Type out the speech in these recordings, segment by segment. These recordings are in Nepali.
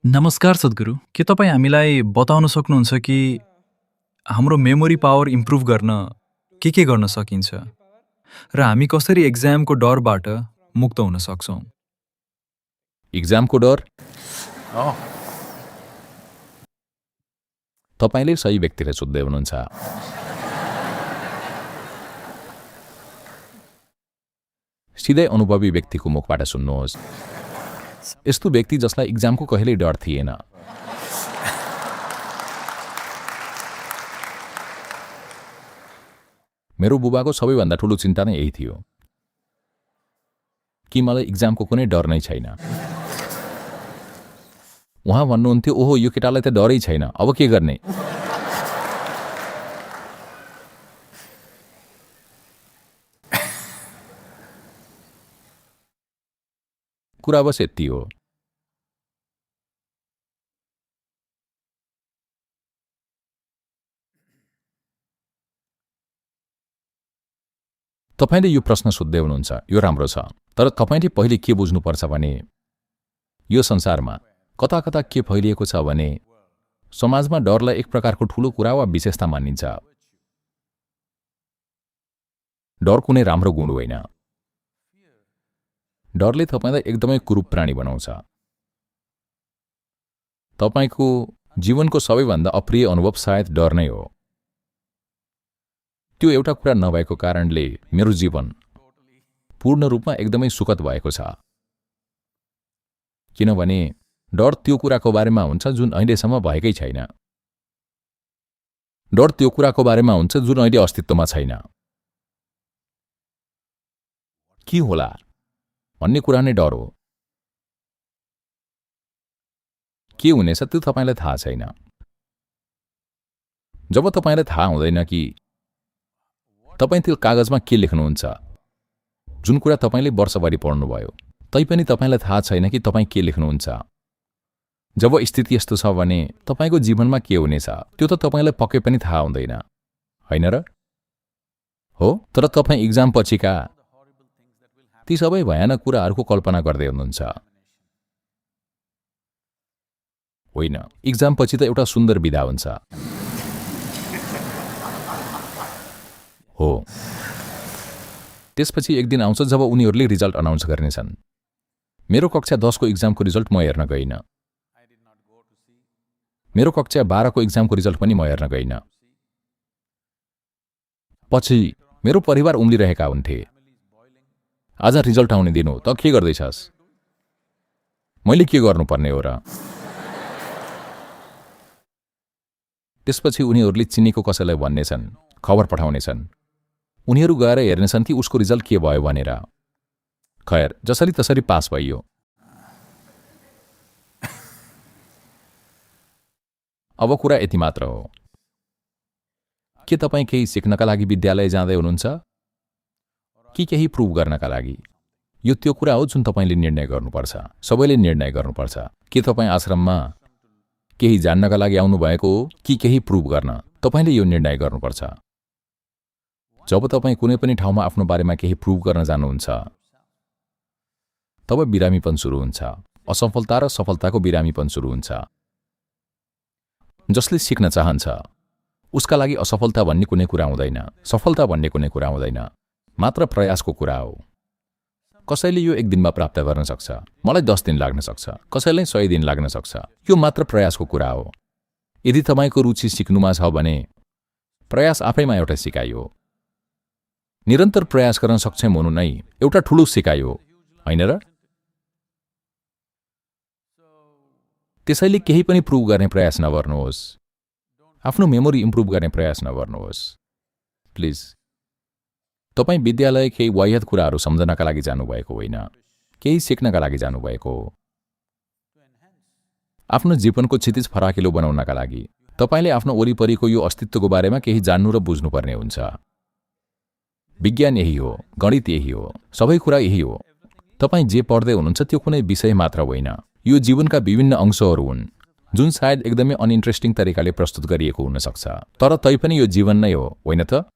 नमस्कार सद्गुरु, के तपाईँ हामीलाई बताउन सक्नुहुन्छ कि हाम्रो मेमोरी पावर इम्प्रुभ गर्न के गर्न सकिन्छ? र हामी कसरी एक्जामको डरबाट मुक्त हुन सक्छौँ? इक्जामको डर Oh, तपाईँले सही व्यक्तिलाई सोध्दै हुनुहुन्छ। सिधै अनुभवी व्यक्तिको मुखबाट सुन्नुहोस्। यस्तो व्यक्ति जसलाई इक्जामको कहिल्यै डर थिएन। मेरो बुबाको सबैभन्दा ठुलो चिन्ता नै यही थियो कि मलाई इक्जामको कुनै डर नै छैन। उहाँ भन्नुहुन्थ्यो, ओहो यो केटालाई त डरै छैन, अब के गर्ने? कुरा बस यति हो। तपाईले यो प्रश्न सोध्दै हुनुहुन्छ, यो राम्रो छ, तर तपाईले पहिले के बुझ्नुपर्छ भने यो संसारमा कता कता के फैलिएको छ भने समाजमा डरलाई एक प्रकारको ठूलो कुरा वा विशेषता मानिन्छ। डर कुनै राम्रो गुण होइन। डरले तपाईलाई एकदमै कुरूप प्राणी बनाउँछ। तपाईको जीवनको सबैभन्दा अप्रिय अनुभव सायद डर नै हो। त्यो एउटा कुरा नभएको कारणले मेरो जीवन पूर्ण रूपमा एकदमै सुखद भएको छ। किनभने डर त्यो कुराको बारेमा हुन्छ जुन अहिलेसम्म भएकै छैन। डर त्यो कुराको बारेमा हुन्छ जुन अहिले अस्तित्वमा छैन। के होला भन्ने कुरा नै डर हो। के हुनेछ त्यो तपाईलाई थाहा छैन। जब तपाईलाई थाहा हुँदैन कि तपाईं त्यो कागजमा के लेख्नुहुन्छ, जुन कुरा तपाईले वर्षभरि पढ्नुभयो, तैपनि तपाईलाई थाहा छैन कि तपाईं के लेख्नुहुन्छ। जब स्थिति यस्तो छ भने तपाईको जीवनमा के हुनेछ त्यो त तपाईलाई पक्कै पनि थाहा हुँदैन, होइन र? हो, तर तपाईं इक्जाम पछिका ती सबै भयानक कुराहरूको कल्पना गर्दै हुनुहुन्छ। होइन, इक्जाम पछि त एउटा सुन्दर विदा हुन्छ। हो, त्यसपछि एक दिन आउँछ जब उनीहरूले रिजल्ट अनाउन्स गर्नेछन्। मेरो कक्षा 10 को इक्जामको रिजल्ट म हेर्न गइन। मेरो कक्षा 12 को इक्जामको रिजल्ट पनि म हेर्न गइन। पछि मेरो परिवार उम्लिरहेका हुन्थे। आज रिजल्ट आउने दिन हो, त के गर्दैछस्? मैले के गर्नुपर्ने हो र? त्यसपछि उनीहरूले चिनेको कसैलाई भन्नेछन्, खबर पठाउनेछन्। उनीहरू गएर हेर्नेछन् कि उसको रिजल्ट के भयो भनेर। खैर, जसरी तसरी पास भइयो। अब कुरा यति मात्र हो। के तपाईं केही सिक्नका लागि विद्यालय जाँदै हुनुहुन्छ कि केही प्रुभ गर्नका लागि? यो त्यो कुरा हो जुन तपाईले निर्णय गर्नुपर्छ। सबैले निर्णय गर्नुपर्छ। के तपाईं आश्रममा केही जान्नका लागि आउनुभएको हो कि केही प्रुभ गर्न? तपाईले यो निर्णय गर्नुपर्छ। जब तपाईं कुनै पनि ठाउँमा आफ्नो बारेमा केही प्रुभ गर्न जानुहुन्छ, तब बिरामीपन सुरु हुन्छ। असफलता र सफलताको बिरामीपन सुरु हुन्छ। जसले सिक्न चाहन्छ उसका लागि असफलता भन्ने कुनै कुरा हुँदैन, सफलता भन्ने कुनै कुरा हुँदैन, मात्र प्रयासको कुरा हो। कसैले यो एक दिनमा प्राप्त गर्न सक्छ, मलाई 10 दिन लाग्न सक्छ, कसैलाई 100 दिन लाग्न सक्छ। यो मात्र प्रयासको कुरा हो। यदि तपाईको रुचि सिक्नुमा छ भने प्रयास आफैमा एउटा सिकाइ हो। निरन्तर प्रयास गर्न सक्षम हुनु नै एउटा ठूलो सिकाइ हो, होइन र? त्यसैले केही पनि प्रुभ गर्ने प्रयास नगर्नुहोस्। आफ्नो मेमोरी इम्प्रुभ गर्ने प्रयास नगर्नुहोस्। प्लिज। तपाईं विद्यालय केही वाह्यात कुराहरू सम्झनका लागि जानुभएको होइन, केही सिक्नका लागि जानुभएको हो। आफ्नो जीवनको क्षितिज फराकिलो बनाउनका लागि तपाईले आफ्नो वरिपरिको यो अस्तित्वको बारेमा केही जान्नु र बुझ्नुपर्ने हुन्छ। विज्ञान यही हो, गणित यही हो, सबै कुरा यही हो। तपाईं जे पढ्दै हुनुहुन्छ त्यो कुनै विषय मात्र होइन, यो जीवनका विभिन्न अंशहरू हुन् जुन सायद एकदमै अनइन्ट्रेस्टिङ तरिकाले प्रस्तुत गरिएको हुन सक्छ, तर तैपनि यो जीवन नै हो, होइन त?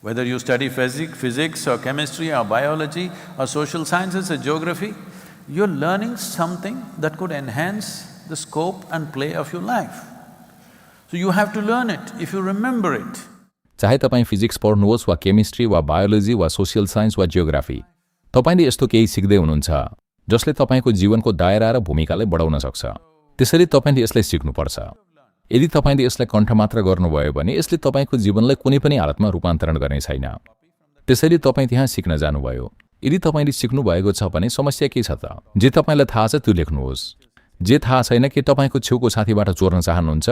whether you study physics or chemistry or biology or social sciences or geography, you're learning something that could enhance the scope and play of your life. So you have to learn it if you remember it. चाहे तपाईँ फिजिक्स पढ्नुहोस् वा केमिस्ट्री वा बायोलोजी वा सोसियल साइन्स वा जियोग्राफी, तपाईँले यस्तो केही सिक्दै हुनुहुन्छ जसले तपाईँको जीवनको दायरा र भूमिकालाई बढाउन सक्छ। त्यसैले तपाईँले यसलाई सिक्नुपर्छ। यदि तपाईँले यसलाई कण्ठ मात्र गर्नुभयो भने यसले तपाईँको जीवनलाई कुनै पनि हालतमा रूपान्तरण गर्ने छैन। त्यसैले तपाईँ त्यहाँ सिक्न जानुभयो। यदि तपाईँले सिक्नुभएको छ भने समस्या के छ त? जे तपाईँलाई थाहा छ त्यो लेख्नुहोस्। जे थाहा छैन के तपाईँको छेउको साथीबाट चोर्न चाहनुहुन्छ?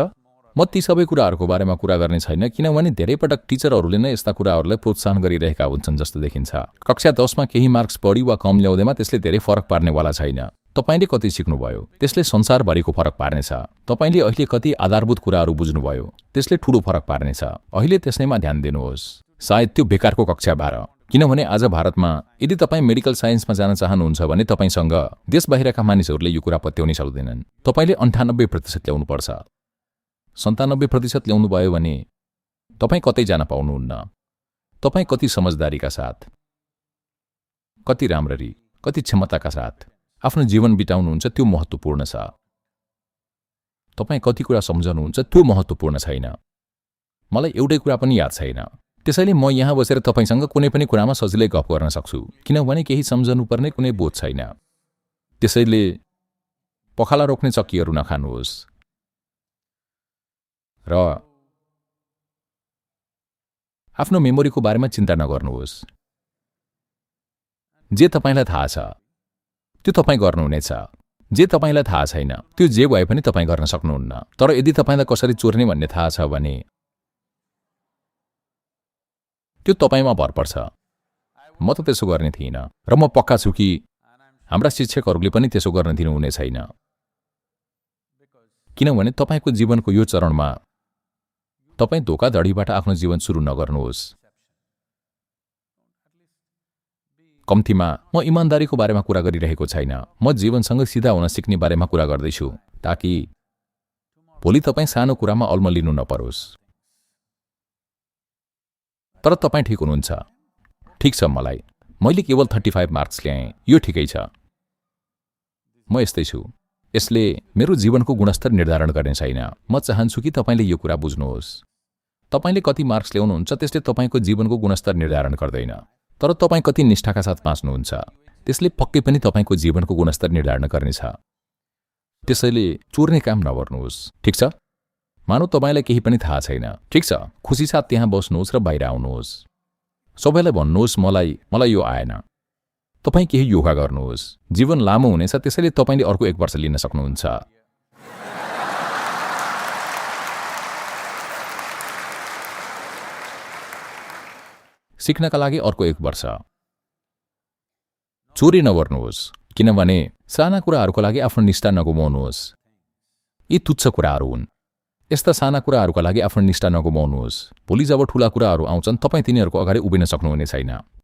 म ती सबै कुराहरूको बारेमा कुरा गर्ने छैन, किनभने धेरै पटक टिचरहरूले नै यस्ता कुराहरूलाई प्रोत्साहन गरिरहेका हुन्छन् जस्तो देखिन्छ। कक्षा 10मा केही मार्क्स बढी वा कम ल्याउँदैमा त्यसले धेरै फरक पार्नेवाला छैन। तपाईँले कति सिक्नुभयो त्यसले संसारभरिको फरक पार्नेछ। तपाईँले अहिले कति आधारभूत कुराहरू बुझ्नुभयो त्यसले ठूलो फरक पार्नेछ। अहिले त्यसैमा ध्यान दिनुहोस्। सायद त्यो बेकारको कक्षा 12, किनभने आज भारतमा यदि तपाईँ मेडिकल साइन्समा जान चाहनुहुन्छ भने तपाईँसँग देश बाहिरका मानिसहरूले यो कुरा पत्याउनै सक्दैनन्। तपाईँले 98% ल्याउनुपर्छ। 97% ल्याउनुभयो भने तपाईँ कतै जान पाउनुहुन्न। तपाईँ कति समझदारीका साथ, कति राम्ररी, कति क्षमताका साथ आफ्नो जीवन बिताउनुहुन्छ त्यो महत्त्वपूर्ण छ। तपाईँ कति कुरा सम्झनुहुन्छ त्यो महत्त्वपूर्ण छैन। मलाई एउटै कुरा पनि याद छैन। त्यसैले म यहाँ बसेर तपाईँसँग कुनै पनि कुरामा सजिलै गफ गर्न सक्छु, किनभने केही सम्झनुपर्ने कुनै बोध छैन। त्यसैले पखाला रोक्ने चक्कीहरू नखानुहोस् र आफ्नो मेमोरीको बारेमा चिन्ता नगर्नुहोस्। जे तपाईँलाई थाहा छ त्यो तपाईँ गर्नुहुनेछ। जे तपाईँलाई थाहा छैन त्यो जे भए पनि तपाईँ गर्न सक्नुहुन्न। तर यदि तपाईँलाई कसरी चोर्ने भन्ने थाहा छ भने त्यो तपाईँमा भर पर्छ। म त त्यसो गर्ने थिइनँ र म पक्का छु कि हाम्रा शिक्षकहरूले पनि त्यसो गर्न दिनुहुने छैन, किनभने तपाईँको जीवनको यो चरणमा तपाईँ धोकाधडीबाट आफ्नो जीवन सुरु नगर्नुहोस्। कम्तीमा म इमानदारीको बारेमा कुरा गरिरहेको छैन। म जीवनसँग सिधा हुन सिक्ने बारेमा कुरा गर्दैछु, ताकि भोलि तपाईँ सानो कुरामा अल्मलिनु नपरोस्। तर तपाईँ ठिक हुनुहुन्छ। ठिक छ, मैले केवल 35 मार्क्स ल्याएँ, यो ठिकै छ। म यस्तै छु। यसले मेरो जीवनको गुणस्तर निर्धारण गर्ने छैन। म चाहन्छु कि तपाईँले यो कुरा बुझ्नुहोस्। तपाईँले कति मार्क्स ल्याउनुहुन्छ त्यसले तपाईँको जीवनको गुणस्तर निर्धारण गर्दैन, तर तपाईँ कति निष्ठाका साथ बाँच्नुहुन्छ त्यसले पक्कै पनि तपाईँको जीवनको गुणस्तर निर्धारण गर्नेछ। त्यसैले चोर्ने काम नगर्नुहोस्, ठिक छ? मानौ तपाईँलाई केही पनि थाहा छैन, ठिक छ, खुसी साथ त्यहाँ बस्नुहोस् र बाहिर आउनुहोस्। सबैलाई भन्नुहोस् मलाई यो आएन। तपाईँ केही योगा गर्नुहोस्। जीवन लामो हुनेछ, त्यसैले तपाईँले अर्को 1 वर्ष लिन सक्नुहुन्छ। सिक्नका लागि अर्को 1 वर्ष। चोरी नगर्नुहोस्, किनभने साना कुराहरूको लागि आफ्नो निष्ठा नगुमाउनुहोस्। यी तुच्छ कुराहरू हुन्। यस्ता साना कुराहरूका लागि आफ्नो निष्ठा नगुमाउनुहोस्। भोलि जब ठूला कुराहरू आउँछन् तपाईँ तिनीहरूको अगाडि उभिन सक्नुहुने छैन।